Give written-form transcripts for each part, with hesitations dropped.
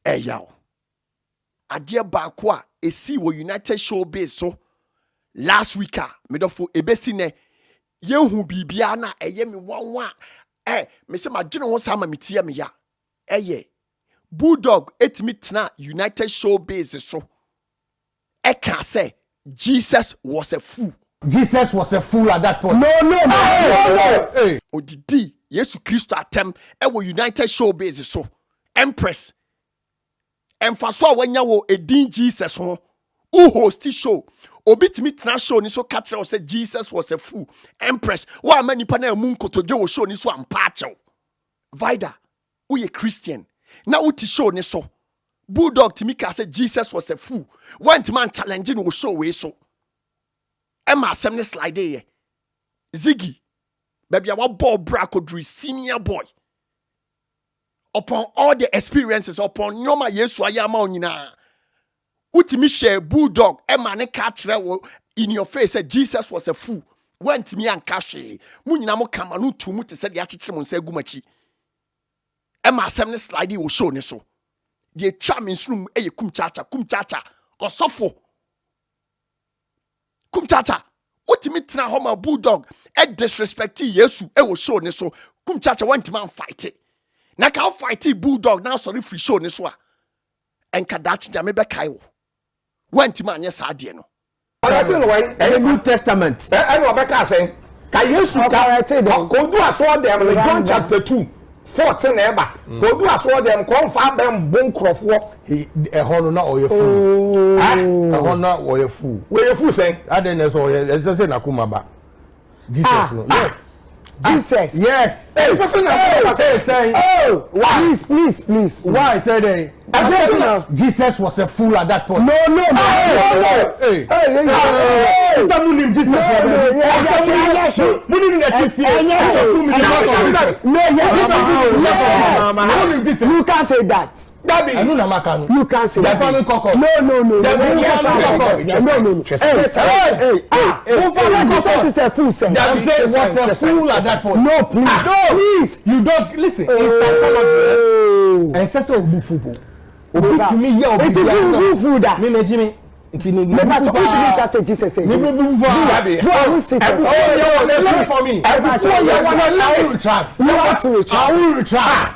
Eyaw. Adia bakwa esi wo United Showbiz so last week medofo ebesi ne yehu bibia na eye me wanwa me se madwene ho sama metie me ya eye Buudogg etimi tena United Showbiz so eka say Jesus was a fool. Jesus was a fool at that point. No. Hey. Odidi Yesu Kristo atem ewo United Showbiz so Empress emfaso awanya wo edin Jesus ho who host show obi timi tena show ni so catch say Jesus was a fool. Empress wa mani pa na mu nkotodwe wo show ni so ampa achew Vida we a Christian na uti show ni so Buudogg timi ka say Jesus was a fool went man challenging wo show we so Emma asem ne slide ye Ziggy baby our ball brakodri senior boy upon all the experiences upon nyoma Yesu ayama onyina utimi share Buudogg Emma ne ka kire in your face said Jesus was a fool went me and kashe munyina mo kama no tu mu te said ya chichire mo nsa gumachi Emma asem ne slide wo show ne so the charm in room eye kumchacha osofo kumchacha utimi tena ho ma Buudogg e disrespect Yesu e wo show ne so kumchacha want man fight na ka fight Buudogg na sorry free show ne so a enka dachi ja me be kai wo want man anye sa de no the New Testament and Obeka say ka Yesu ka go do aso dem John chapter 2 14 eba go do aso dem kon fa bem bon krofo He hono na oye fool. Hono oye fool. We fool say Aden so oye say na kuma ba. Jesus no. Yes. Jesus. Yes. Say. Oh, please. Why say they? Jesus was a fool at that point. No. Hey. Someone named Jesus. You can't say that. You can't say that. Jesus is a fool. Was a fool at that point. No, please. You don't listen. In psychology, and so football. To me, it's a fool that. Me Jimmy. Never say Jesus say. For me. You want to retract. I will retract.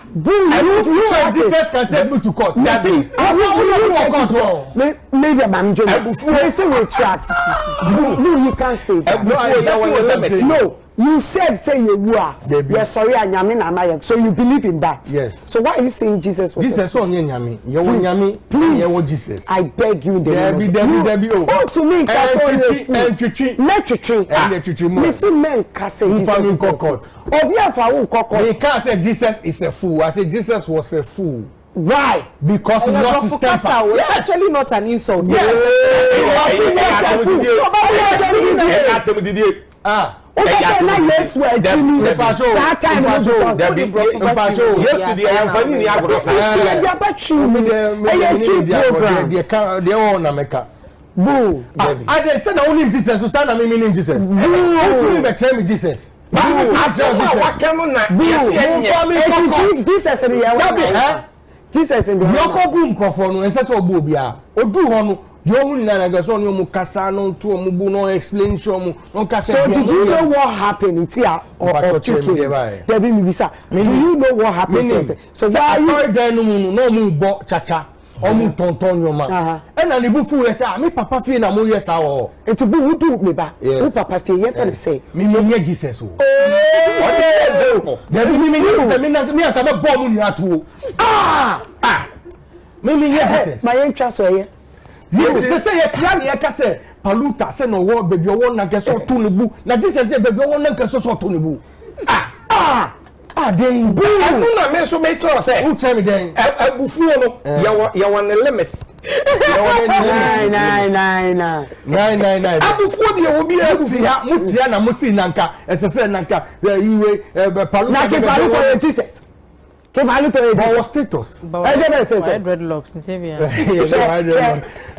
Jesus can take me to court. Maybe I'm they say retract. No, you can't say that. No. You said say you are. Yes, sorry, so you believe in that. Yes. So why are you saying Jesus was? Jesus on Nyami. You want Nyami? Please. Jesus. I beg you, Debbie. Oh, to me, Missing men can say Jesus is a fool. They can't say Jesus is a fool. I say Jesus was a fool. Why? Because he lost his temper. It's actually not an insult. Okay, now yes, we're doing it. Boo. I said I only Jesus. So stand and meaning Jesus. Who be tell me Jesus? Jesus in the Yoko boom crofon and such a bobia. Or do one. You na gaso no mu kasa no to mu bu no explanation mu no kasa. So did you know what happened it's here or Debbie Mibisa? Do you know what happened? So why you then no mu bo chacha or mu tonton your man. And an ibu fu say me papa fe na mo yes awo. It's a bu do me ba. Who papa fe yen say me me Jesus o. What example? Debbie me aka be bo mu ni atu. Me Jesus. My interest so yes, say plan ya ka say paluta say no wo baby wo na keso to ne bu na Jesus say baby wo na keso so to ne bu then bu na me so me tell say who tell me then abufu no ya want the limit nine abufu de wo bi abufu ha mutia na musi nanka esese nanka iwe paluta na ke paluta Jesus ke paluta but status dreadlocks in Sevilla.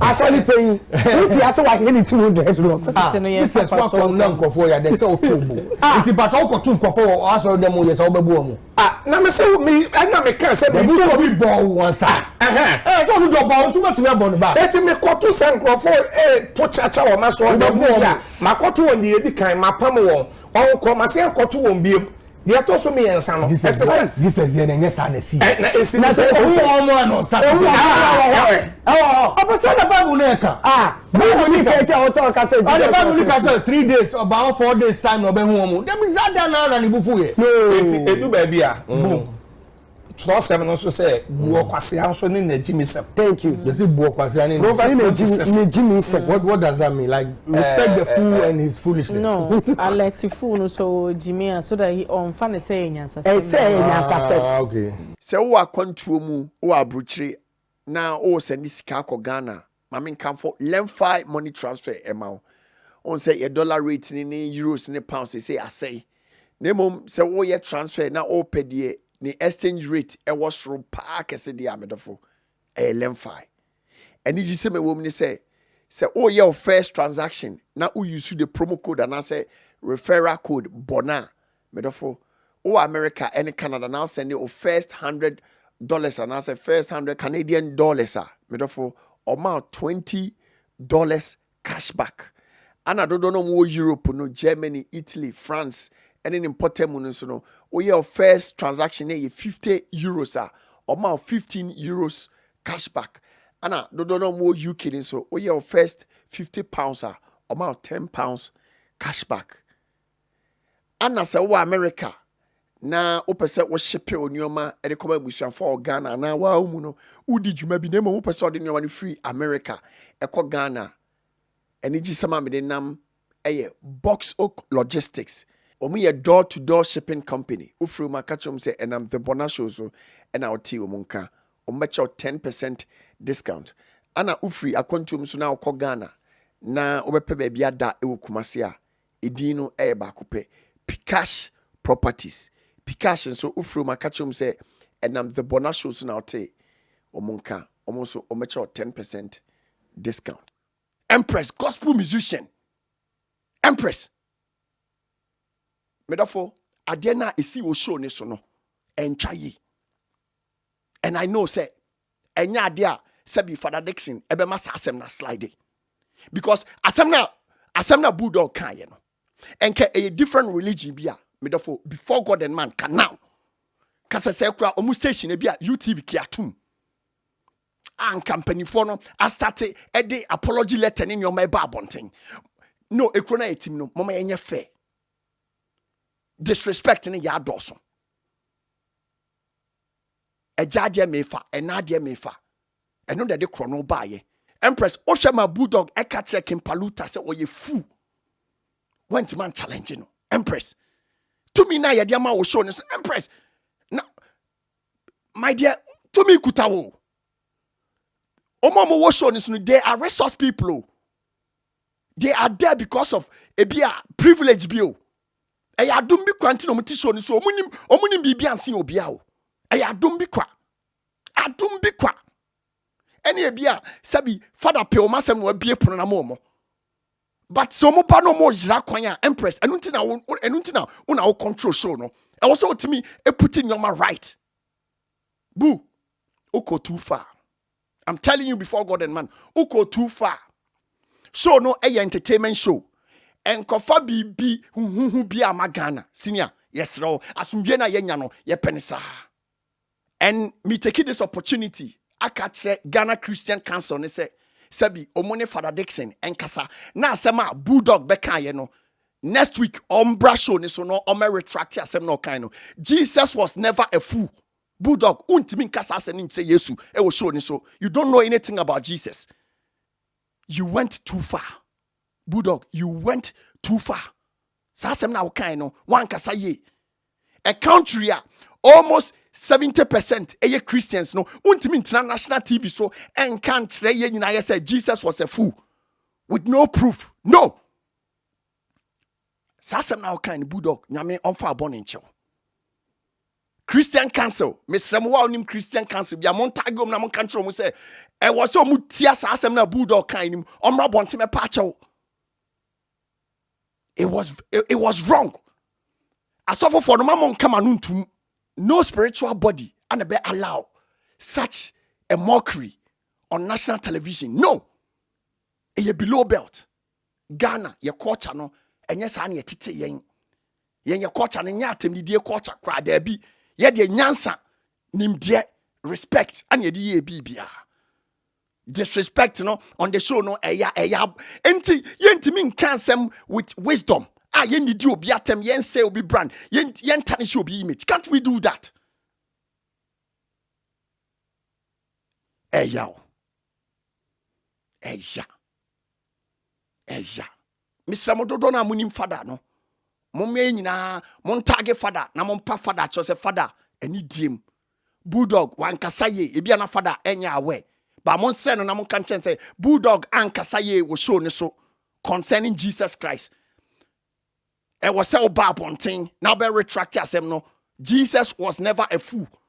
Actually paying. What say why he need 200 locks? Jesus wa kwa na nkofo ya dey say otubu. Iti ba cha okotu nkofo aso dem o ye say obebu omo. Na me say me na me can say me do be bo wan sa. so we do about to be born back. Let me go to San Crawford, to chacha or maso on the moon. My cotton on the Edican, my pamo, or come as a cotton on beam. The atoso me and son. This is the next and see. It's in the Bible neka. Bible neka also can say. The Bible say 3 days about 4 days time no be home. Dem is that na ni bufu ye. No, edu baby a. Boom. So 7 also say buo kwase anso ni na Jimmy Sem. Thank you. You see buo kwase ani. Jimmy Sem. What does that mean? Like respect the fool and his foolishness. No, I let the fool so Jimmy so that he on fan say nyansa. Okay. Se wo akwantuo mu wo abrochire na o send sika akọ Ghana. Mama nkan for Lemfi money transfer amount. On say your dollar rate ni euros ni pounds say asay. Nemom se wo ye transfer na o pedie ni exchange rate e was soro pa kese dia medofo Lemfi. Eni ji se me wo ni say o your first transaction na o use the promo code and say referral code Bonah medofo o America and Canada now send you first $100 and I say first $100 Canadian dollars medofo amount $20 cashback. And I don't know more Europe, no Germany, Italy, France, and then important money. No, your first transaction here €50 amount €15 cashback. And I don't know more UK, so your first £50 amount £10 cashback. And I say America. Na opese wo shipe onioma e de koba busuan for Ghana na wa umu no udi djuma bi na mo opese ode onioma ni free America e ko Ghana eni gi sama me de nam eye Box Oak Logistics omu ye door to door shipping company ufru ma ka chom say enam TheBonahShow so e na oti omunka ombecha 10% discount ana ufri akwantum so na ko Ghana na obepe ba bia da e wokumase a edin no eye ba kope Pcash Properties Pcash so ufru makachum say enam TheBonahShow so na ote omunka omoso omecha 10% discount. Empress gospel musician. Empress. Medafo adena esi wo show ni so no entwa yi. And I know say enya ade a sabi Father Dixon ebe ma sa asem na slide. Because asem na Buudogg kan ye no. Enke a different religion bia medafo before God and man can now. Kasa se kura omu station e bia UTV ki atum. And company for no I started a day apology letter in your my babonting. No, a crona etim no mama enye fair. Disrespecting ya doso. A jadia mefa, a nadia mefa. And no that the chrono buy. Empress Oshama Buudogg eka check in Paluta say o ye fool. Went man challenging. Empress. To me now, your dear man was showing us. Empress. Now, my dear, to me, Kutawo. Omama was showing us. They are resource people. They are there because of a privilege bill. I don't be quantity of tissue. So, omunim be and sing obiao. I don't be qua. I don't be qua. Any bia, sabi, father pay o masem will be a pronamomo. But so mo pa no mo jira kwanya Empress enunti na una control show no e was so to me e putting your man right boo uko too far. I'm telling you before God and man uko too far. Show no a entertainment show enkofa bibi hu bia magana senior yes ro asumdwe na yenya no ye penisa. And me taking this opportunity akatre Ghana Christian Council ne say Sabi omone Father Dixon enkasa na asema Buudogg beka ye no next week ombra show ni so no ome retract asem no kind no. Jesus was never a fool. Buudogg untimi nkasa asem ni ntre Yesu e wo show ni so you don't know anything about Jesus. You went too far. Buudogg, you went too far. Sa asem na wo kind no wan kasa ye. A country almost 70% eye Christians no untimi international TV so and can't say ye nyina say Jesus was a fool with no proof. No. Sasem na kind Buudogg nyame onfa abon nchew. Christian Council, Mr. Wa onim Christian Council bia mon tagom na mon kanchro mo say e was so mu tia sasem na Buudogg kind nim omra bonte me pa chew. It was wrong. Asofo for no mamon kama nuntum. No spiritual body and be allow such a mockery on national television. No. A below belt. Ghana, your culture no, and yes, I need to yen. Yen your culture and yatem the dear culture cry there be. Yet the nyansa nim dear respect and ye dear BBR. Disrespect no on the show no enti yenti min cansem with wisdom. Yen need you be atem yen say be brand. Yen tarnish you be image. Can't we do that? Eya. Mr. Mododo na munim fada no. Momye nyina mon target fada na mon pa fada chose fada eni diem. Buudogg wankasa ye ebi ana fada enya awe. But mon say no na mon kan chen say Buudogg ankasa ye wo show ne so concerning Jesus Christ. E was say oba bonten now be retract asem no. Jesus was never a fool